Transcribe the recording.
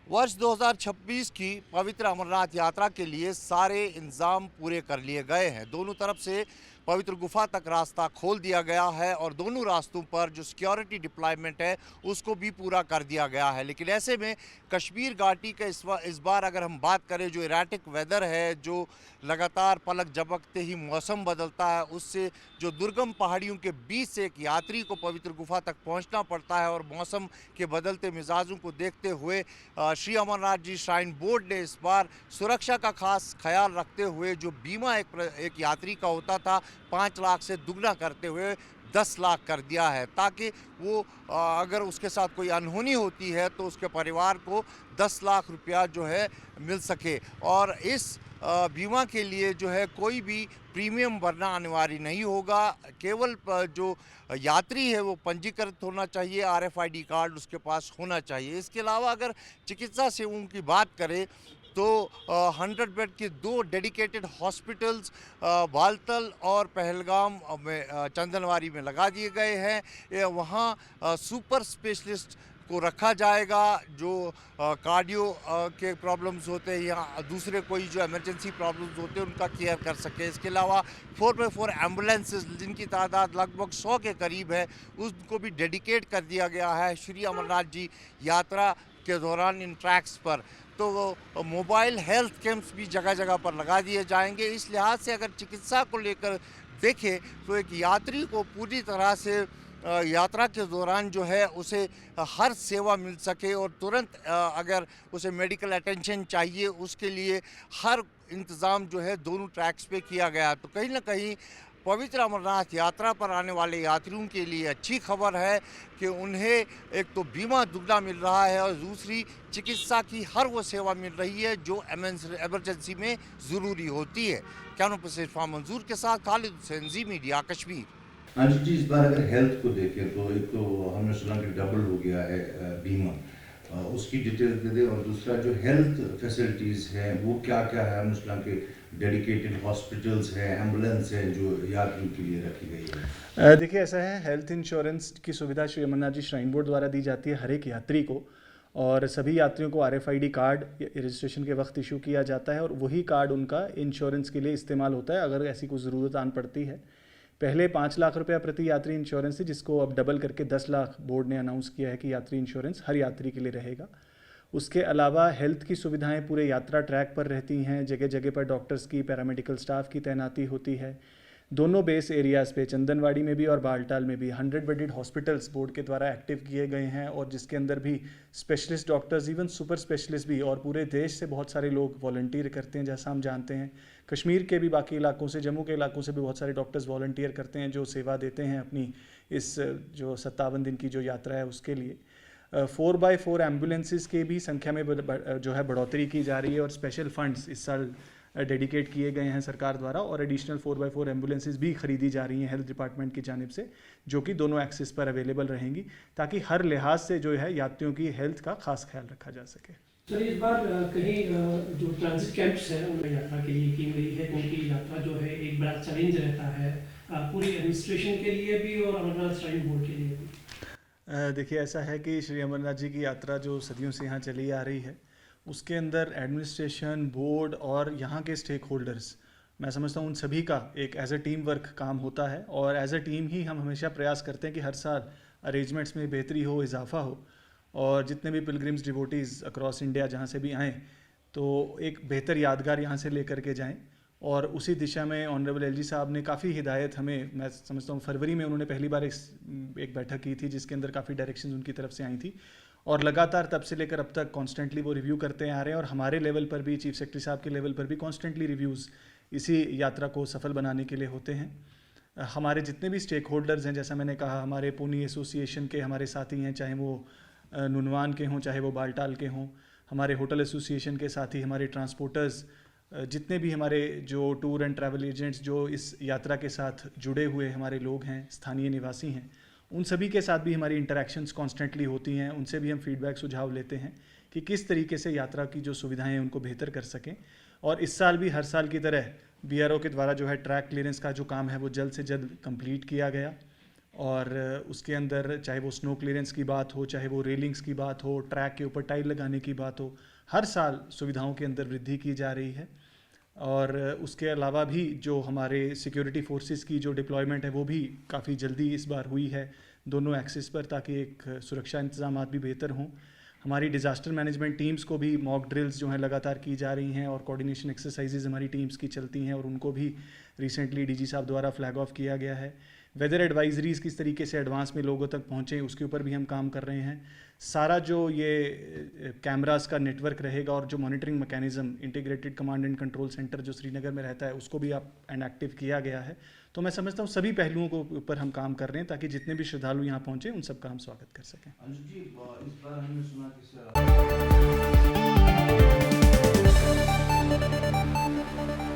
वर्ष 2026 की पवित्र अमरनाथ यात्रा के लिए सारे इंतजाम पूरे कर लिए गए हैं। दोनों तरफ से पवित्र गुफा तक रास्ता खोल दिया गया है और दोनों रास्तों पर जो सिक्योरिटी डिप्लॉयमेंट है उसको भी पूरा कर दिया गया है। लेकिन ऐसे में कश्मीर घाटी का इस बार अगर हम बात करें, जो इराटिक वेदर है, जो लगातार पलक झपकते ही मौसम बदलता है, उससे जो दुर्गम पहाड़ियों के बीच से एक यात्री को पवित्र गुफा तक पहुंचना पड़ता है और मौसम के बदलते मिजाजों को देखते हुए श्री अमरनाथ जी श्राइन बोर्ड ने इस बार सुरक्षा का खास ख्याल रखते हुए जो बीमा एक यात्री का होता था 5 लाख से दुगना करते हुए 10 लाख कर दिया है, ताकि वो अगर उसके साथ कोई अनहोनी होती है तो उसके परिवार को 10 लाख रुपया जो है मिल सके। और इस बीमा के लिए जो है कोई भी प्रीमियम भरना अनिवार्य नहीं होगा। केवल जो यात्री है वो पंजीकृत होना चाहिए, आरएफआईडी कार्ड उसके पास होना चाहिए। इसके अलावा अगर चिकित्सा सेवाओं की बात करें तो 100 बेड के 2 डेडिकेटेड हॉस्पिटल्स बालतल और पहलगाम में चंदनवारी में लगा दिए गए हैं। वहाँ सुपर स्पेशलिस्ट को रखा जाएगा जो कार्डियो के प्रॉब्लम्स होते हैं या दूसरे कोई जो इमरजेंसी प्रॉब्लम्स होते हैं उनका केयर कर सके। इसके अलावा 4x4 एम्बुलेंसेस जिनकी तादाद लगभग 100 के करीब है उसको भी डेडिकेट कर दिया गया है श्री अमरनाथ जी यात्रा के दौरान इन ट्रैक्स पर। तो मोबाइल हेल्थ कैंप्स भी जगह जगह पर लगा दिए जाएंगे। इस लिहाज से अगर चिकित्सा को लेकर देखें तो एक यात्री को पूरी तरह से यात्रा के दौरान जो है उसे हर सेवा मिल सके और तुरंत अगर उसे मेडिकल अटेंशन चाहिए उसके लिए हर इंतज़ाम जो है दोनों ट्रैक्स पे किया गया। तो कहीं ना कहीं पवित्र अमरनाथ यात्रा पर आने वाले यात्रियों के लिए अच्छी खबर है कि उन्हें एक तो बीमा दुगना मिल रहा है और दूसरी चिकित्सा की हर वो सेवा मिल रही है जो एमरजेंसी में ज़रूरी होती है। कैमरा पर्सन इरफान मंजूर के साथ खालिद हुसैन, जी मीडिया, कश्मीर। हाँ जी, इस बार अगर हेल्थ को देखें तो एक तो हमने सुना कि डबल हो गया है बीमा, उसकी डिटेल दे दें। और दूसरा जो हेल्थ फैसिलिटीज़ हैं वो क्या क्या है, हमने सुना कि डेडिकेटेड हॉस्पिटल्स हैं, एम्बुलेंस है जो यात्रियों के लिए रखी गई है। देखिए ऐसा है, हेल्थ इंश्योरेंस की सुविधा श्री अमरनाथ जी श्राइन बोर्ड द्वारा दी जाती है हर एक यात्री को, और सभी यात्रियों को आरएफआईडी कार्ड रजिस्ट्रेशन के वक्त इशू किया जाता है और वही कार्ड उनका इंश्योरेंस के लिए इस्तेमाल होता है अगर ऐसी कोई ज़रूरत आन पड़ती है। पहले 5 लाख रुपया प्रति यात्री इंश्योरेंस थी, जिसको अब डबल करके 10 लाख बोर्ड ने अनाउंस किया है कि यात्री इंश्योरेंस हर यात्री के लिए रहेगा। उसके अलावा हेल्थ की सुविधाएं पूरे यात्रा ट्रैक पर रहती हैं, जगह जगह पर डॉक्टर्स की, पैरामेडिकल स्टाफ की तैनाती होती है। दोनों बेस एरियाज़ पे, चंदनवाड़ी में भी और बालटाल में भी 100 बेडेड हॉस्पिटल्स बोर्ड के द्वारा एक्टिव किए गए हैं और जिसके अंदर भी specialist doctors, even super specialist भी, और पूरे देश से बहुत सारे लोग वॉलंटियर करते हैं। जैसा हम जानते हैं कश्मीर के भी बाकी इलाकों से, जम्मू के इलाकों से भी बहुत सारे डॉक्टर्स वॉलंटियर करते हैं जो सेवा देते हैं अपनी इस जो 57 दिन की जो यात्रा है उसके लिए। 4x4 एम्बुलेंसेस के भी संख्या में जो है बढ़ोतरी की जा रही है और स्पेशल फंड्स इस साल डेडिकेट किए गए हैं सरकार द्वारा, और एडिशनल 4x4 एम्बुलेंसेस भी खरीदी जा रही हैं हेल्थ डिपार्टमेंट की जानिब से, जो कि दोनों एक्सेस पर अवेलेबल रहेंगी ताकि हर लिहाज से जो है यात्रियों की हेल्थ का खास ख्याल रखा जा सके। सर इस बार कहीं जो ट्रांजिट कैंप्स हैं उनमें यात्रा के लिए की गई है, क्योंकि यात्रा जो है एक बड़ा चैलेंज रहता है पूरी एडमिनिस्ट्रेशन के लिए भी और अमरनाथ श्राइन बोर्ड के लिए भी। देखिए ऐसा है कि श्री अमरनाथ जी की यात्रा जो सदियों से यहाँ चली आ रही है उसके अंदर एडमिनिस्ट्रेशन, बोर्ड और यहाँ के स्टेक होल्डर्स, मैं समझता हूँ उन सभी का एक एज अ टीम वर्क काम होता है और एज अ टीम ही हम हमेशा प्रयास करते हैं कि हर साल अरेंजमेंट्स में बेहतरी हो, इजाफा हो, और जितने भी पिलग्रिम्स डिवोटीज़ अक्रॉस इंडिया जहाँ से भी आएँ तो एक बेहतर यादगार यहाँ से लेकर के जाएँ। और उसी दिशा में ऑनरेबल एलजी साहब ने काफ़ी हिदायत हमें, मैं समझता हूँ फरवरी में उन्होंने पहली बार एक बैठक की थी जिसके अंदर काफ़ी डायरेक्शंस उनकी तरफ से आई थी और लगातार तब से लेकर अब तक कॉन्स्टेंटली वो रिव्यू करते आ रहे हैं और हमारे लेवल पर भी, चीफ सेक्रेटरी साहब के लेवल पर भी कॉन्स्टेंटली रिव्यूज़ इसी यात्रा को सफल बनाने के लिए होते हैं। हमारे जितने भी स्टेक होल्डर्स हैं, जैसा मैंने कहा, हमारे पुनी एसोसिएशन के हमारे साथी हैं, चाहे वो नुनवान के हों चाहे वो बालटाल के हों, हमारे होटल एसोसिएशन के साथी, हमारे ट्रांसपोर्टर्स, जितने भी हमारे जो टूर एंड ट्रैवल एजेंट्स जो इस यात्रा के साथ जुड़े हुए हमारे लोग हैं, स्थानीय निवासी हैं, उन सभी के साथ भी हमारी इंटरेक्शंस कॉन्स्टेंटली होती हैं। उनसे भी हम फीडबैक, सुझाव लेते हैं कि किस तरीके से यात्रा की जो सुविधाएं हैं उनको बेहतर कर सकें। और इस साल भी हर साल की तरह बीआरओ के द्वारा जो है ट्रैक क्लियरेंस का जो काम है वो जल्द से जल्द कंप्लीट किया गया। और उसके अंदर चाहे वो स्नो क्लियरेंस की बात हो, चाहे वो रेलिंग्स की बात हो, ट्रैक के ऊपर टाइल लगाने की बात हो, हर साल सुविधाओं के अंदर वृद्धि की जा रही है। और उसके अलावा भी जो हमारे सिक्योरिटी फोर्सेस की जो डिप्लॉयमेंट है वो भी काफ़ी जल्दी इस बार हुई है दोनों एक्सिस पर, ताकि एक सुरक्षा इंतजाम भी बेहतर हों। हमारी डिज़ास्टर मैनेजमेंट टीम्स को भी मॉक ड्रिल्स जो हैं लगातार की जा रही हैं, और कोऑर्डिनेशन एक्सरसाइजेज हमारी टीम्स की चलती हैं, और उनको भी रिसेंटली डीजी साहब द्वारा फ्लैग ऑफ किया गया है। वेदर एडवाइजरीज़ किस तरीके से एडवांस में लोगों तक पहुँचें, उसके ऊपर भी हम काम कर रहे हैं। सारा जो ये कैमरास का नेटवर्क रहेगा और जो monitoring mechanism integrated command and control centre जो श्रीनगर में रहता है, उसको भी आप एक्टिव किया गया है। तो मैं समझता हूँ सभी पहलुओं को ऊपर हम काम कर रहे हैं, ताकि जितने भी श्रद्धालु यहाँ पहुँचे उन सबका हम स्वागत कर सकें। अंशु जी, इस बार हमने सुना कि